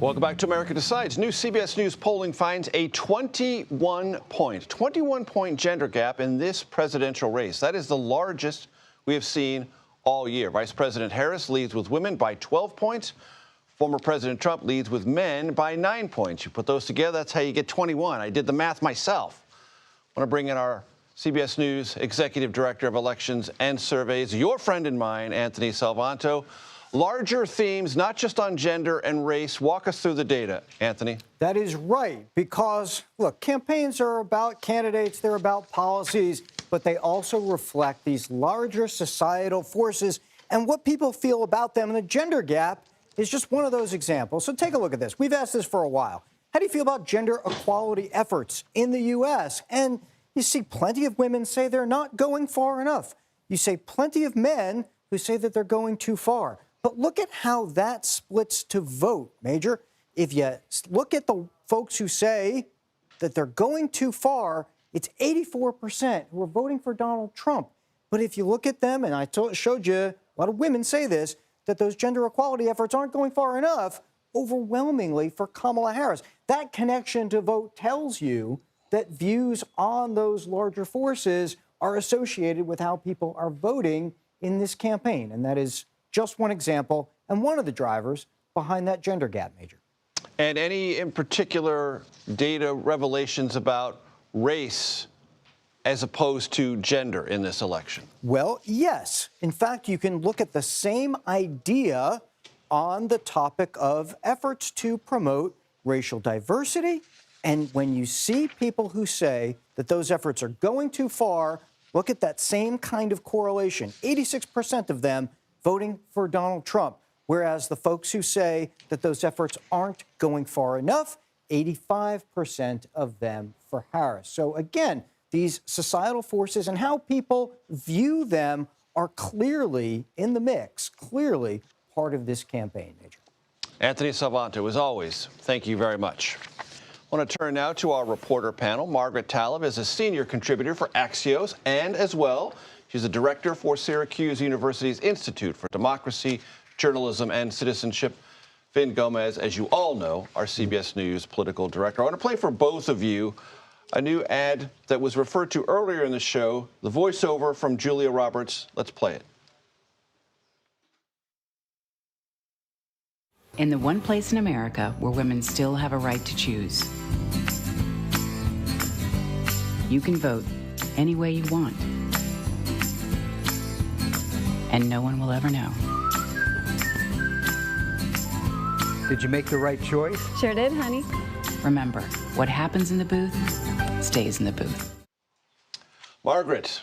Welcome back to America Decides. New CBS News polling finds a 21-point gender gap in this presidential race. That is the largest we have seen all year. Vice President Harris leads with women by 12 points. Former President Trump leads with men by 9 points. You put those together, that's how you get 21. I did the math myself. I want to bring in our CBS News Executive Director of Elections and Surveys, your friend and mine, Anthony Salvanto. Larger themes, not just on gender and race. Walk us through the data, Anthony. That is right, because, look, campaigns are about candidates, they're about policies, but they also reflect these larger societal forces and what people feel about them. And the gender gap is just one of those examples. So take a look at this. We've asked this for a while. How do you feel about gender equality efforts in the U.S.? And you see plenty of women say they're not going far enough. You see plenty of men who say that they're going too far. But look at how that splits to vote, Major. If you look at the folks who say that they're going too far, it's 84% who are voting for Donald Trump. But if you look at them, and I showed you, a lot of women say this, that those gender equality efforts aren't going far enough, overwhelmingly for Kamala Harris. That connection to vote tells you that views on those larger forces are associated with how people are voting in this campaign. And that is just one example and one of the drivers behind that gender gap, Major. And any in particular data revelations about race as opposed to gender in this election? Well, yes. In fact, you can look at the same idea on the topic of efforts to promote racial diversity. And when you see people who say that those efforts are going too far, look at that same kind of correlation. 86% of them voting for Donald Trump, whereas the folks who say that those efforts aren't going far enough, 85% of them for Harris. So again, these societal forces and how people view them are clearly in the mix, clearly part of this campaign, Major. Anthony Salvanto, as always, thank you very much. I want to turn now to our reporter panel. Margaret Talev is a senior contributor for Axios, and as well, she's a director for Syracuse University's Institute for Democracy, Journalism, and Citizenship. Fin Gómez, as you all know, our CBS News political director. I want to play for both of you a new ad that was referred to earlier in the show, the voiceover from Julia Roberts. Let's play it. In the one place in America where women still have a right to choose, you can vote any way you want, and no one will ever know. Did you make the right choice? Sure did, honey. Remember, what happens in the booth stays in the booth. Margaret,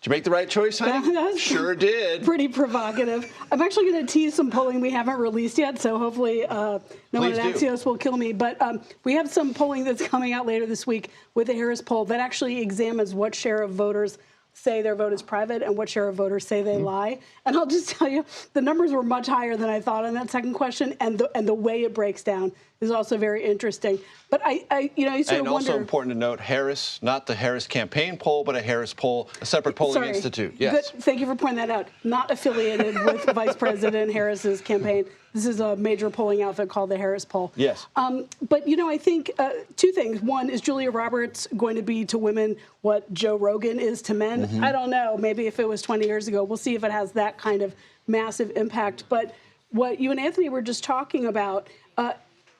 did you make the right choice, honey? That was sure did. Pretty provocative. I'm actually going to tease some polling we haven't released yet, so hopefully no one at Axios will kill me. But we have some polling that's coming out later this week with the Harris poll that actually examines what share of voters say their vote is private and what share of voters say they lie. And I'll just tell you, the numbers were much higher than I thought on that second question, and the way it breaks down is also very interesting. But you sort of wonder. And also important to note, Harris, not the Harris campaign poll, but a Harris poll, a separate polling institute. Yes. Good. Thank you for pointing that out. Not affiliated with Vice President Harris's campaign. This is a major polling outfit called the Harris poll. Yes. But, I think two things. One, is Julia Roberts going to be to women what Joe Rogan is to men? Mm-hmm. I don't know. Maybe if it was 20 years ago. We'll see if it has that kind of massive impact. But what you and Anthony were just talking about,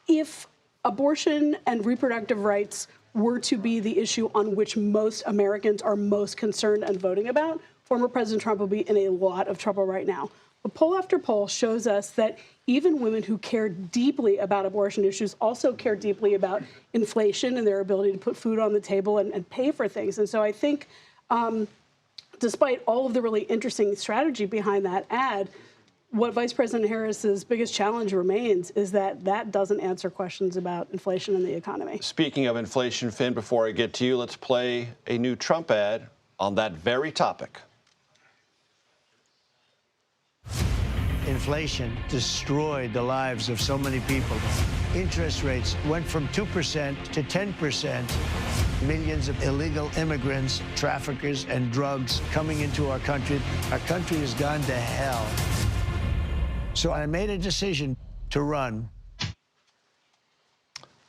if abortion and reproductive rights were to be the issue on which most Americans are most concerned and voting about, former President Trump will be in a lot of trouble right now. But poll after poll shows us that even women who care deeply about abortion issues also care deeply about inflation and their ability to put food on the table and pay for things. And so I think despite all of the really interesting strategy behind that ad, what Vice President Harris's biggest challenge remains is that doesn't answer questions about inflation and the economy. Speaking of inflation, Fin, before I get to you, let's play a new Trump ad on that very topic. Inflation destroyed the lives of so many people. Interest rates went from 2% to 10%. Millions of illegal immigrants, traffickers, and drugs coming into our country. Our country has gone to hell. So I made a decision to run.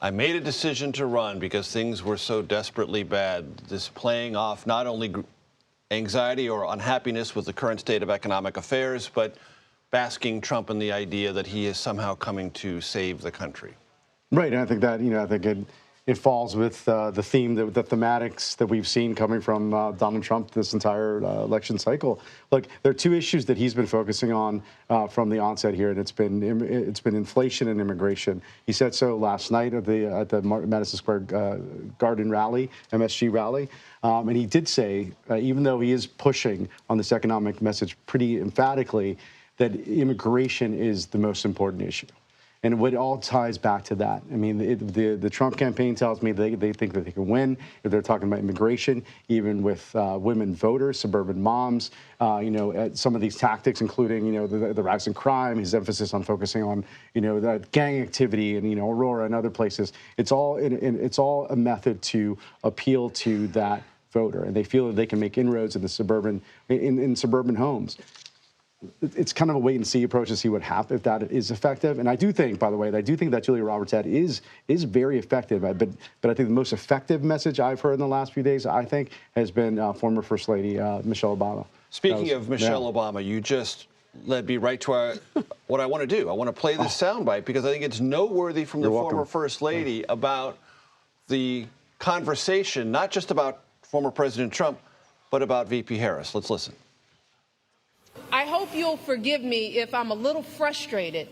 I made a decision to run because things were so desperately bad. This playing off not only anxiety or unhappiness with the current state of economic affairs, but basking Trump in the idea that he is somehow coming to save the country. Right, and I think that, I think it falls with the theme, the thematics that we've seen coming from Donald Trump this entire election cycle. Look, there are two issues that he's been focusing on from the onset here, and it's been inflation and immigration. He said so last night at the Madison Square Garden rally, MSG rally, and he did say, even though he is pushing on this economic message pretty emphatically, that immigration is the most important issue. And it all ties back to that. I mean, the Trump campaign tells me they think that they can win if they're talking about immigration, even with women voters, suburban moms, some of these tactics, including, the rise in crime, his emphasis on focusing on, the gang activity and, Aurora and other places. It's all a method to appeal to that voter. And they feel that they can make inroads in the suburban homes. It's kind of a wait and see approach to see what happens, if that is effective. And I do think, by the way, that Julia Roberts' ad is very effective. But I think the most effective message I've heard in the last few days, I think, has been former First Lady Michelle Obama. Speaking of Michelle Obama, you just led me right to what I want to do. I want to play this soundbite because I think it's noteworthy from the former First Lady about the conversation, not just about former President Trump, but about VP Harris. Let's listen. I hope you'll forgive me if I'm a little frustrated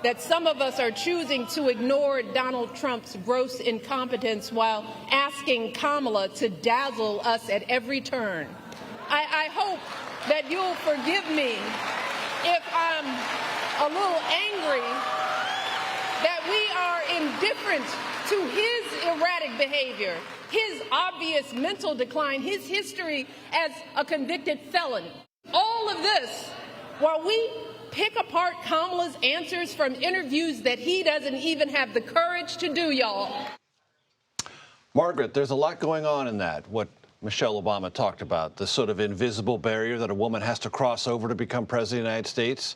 that some of us are choosing to ignore Donald Trump's gross incompetence while asking Kamala to dazzle us at every turn. I hope that you'll forgive me if I'm a little angry that we are indifferent to his erratic behavior, his obvious mental decline, his history as a convicted felon. All of this while we pick apart Kamala's answers from interviews that he doesn't even have the courage to do, y'all. Margaret, there's a lot going on in that, what Michelle Obama talked about, the sort of invisible barrier that a woman has to cross over to become president of the United States,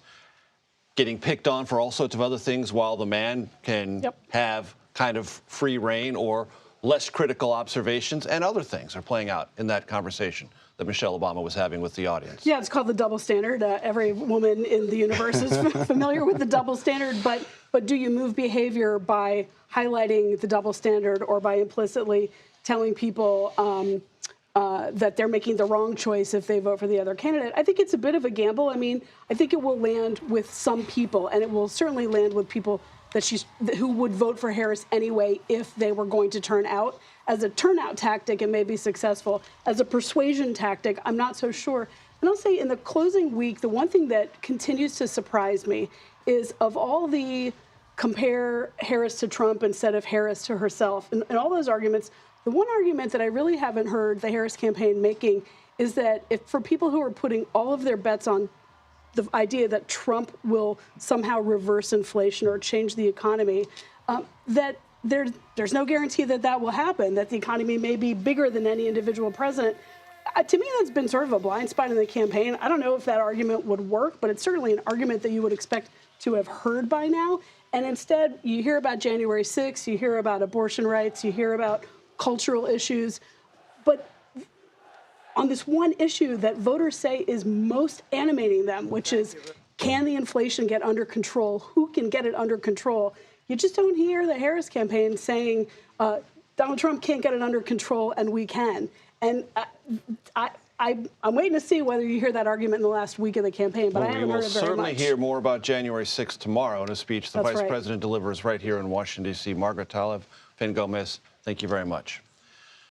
getting picked on for all sorts of other things while the man can have kind of free reign or less critical observations, and other things are playing out in that conversation that Michelle Obama was having with the audience. Yeah, it's called the double standard. Every woman in the universe is familiar with the double standard, but do you move behavior by highlighting the double standard or by implicitly telling people that they're making the wrong choice if they vote for the other candidate? I think it's a bit of a gamble. I mean, I think it will land with some people, and it will certainly land with people who would vote for Harris anyway if they were going to turn out. As a turnout tactic, it may be successful. As a persuasion tactic, I'm not so sure. And I'll say in the closing week, the one thing that continues to surprise me is of all the compare Harris to Trump instead of Harris to herself, and all those arguments, the one argument that I really haven't heard the Harris campaign making is that if for people who are putting all of their bets on the idea that Trump will somehow reverse inflation or change the economy, that there's no guarantee that that will happen, that the economy may be bigger than any individual president. To me, that's been sort of a blind spot in the campaign. I don't know if that argument would work, but it's certainly an argument that you would expect to have heard by now. And instead, you hear about January 6th, you hear about abortion rights, you hear about cultural issues, but on this one issue that voters say is most animating them, which is, can the inflation get under control? Who can get it under control? You just don't hear the Harris campaign saying Donald Trump can't get it under control and we can. And I'm waiting to see whether you hear that argument in the last week of the campaign, but I haven't heard it very much. We will certainly hear more about January 6th tomorrow in a speech the That's Vice right. President delivers right here in Washington, D.C. Margaret Talev, Fin Gómez, thank you very much.